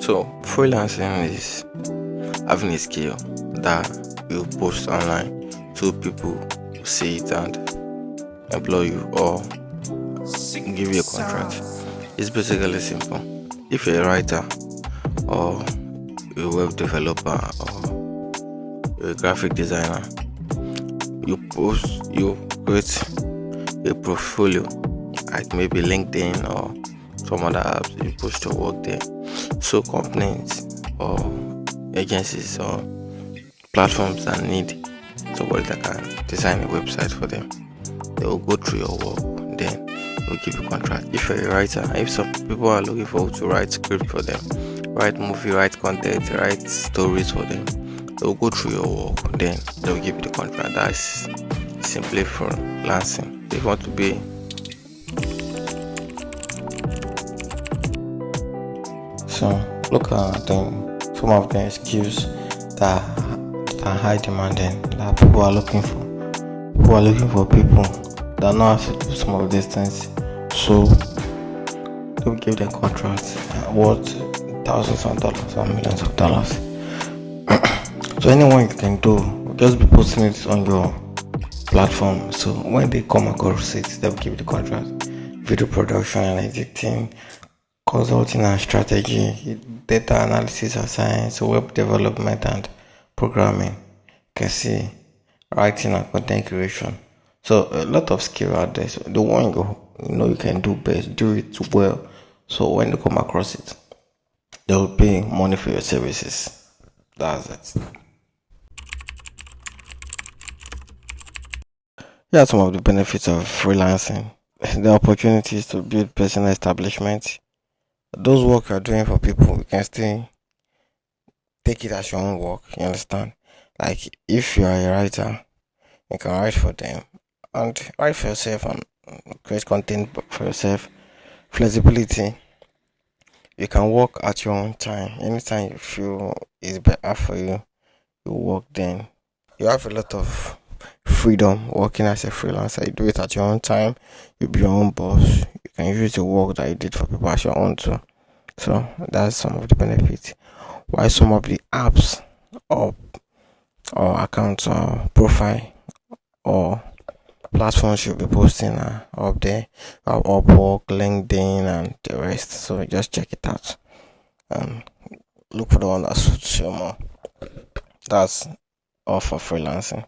So, freelancing is having a skill that you post online so people see it and employ you or give you a contract. It's basically simple. If you're a writer or a web developer or a graphic designer, you create a portfolio like maybe LinkedIn or some other apps, you post your work there. So companies or agencies or platforms that need somebody that can design a website for them, they will go through your work, then they'll give you contract. If you're a writer, if some people are looking for to write script for them, write movie, write content, write stories for them, they'll go through your work, then they'll give you the contract. That's simply for lancing. If you want to be so look at some of the skills that are high demanding that people are looking for. People are looking for people that know how to do some of these things. So they'll give them contracts worth thousands of dollars or millions of dollars. So anyone you can do, just be posting it on your platform. So when they come across it, they'll give you the contract. Video production and editing, consulting and strategy, data analysis and science, web development and programming, you can see writing and content creation. So a lot of skill out there. So the one you can do best, do it well. So when they come across it, they will pay money for your services. That's it. Here are some of the benefits of freelancing. The opportunities to build personal establishment. Those work you're doing for people, you can still take it as your own work. You understand? Like if you are a writer, you can write for them and write for yourself and create content for yourself. Flexibility. You can work at your own time. Anytime you feel it's better for you, you work then. You have a lot of freedom working as a freelancer. You do it at your own time. You be your own boss. You can use the work that you did for people as your own too. So that's some of the benefits. Why some of the apps or accounts or profile or platforms you'll be posting are up there. Upwork, LinkedIn, and the rest. So just check it out and look for the one that suits you more. That's all for freelancing.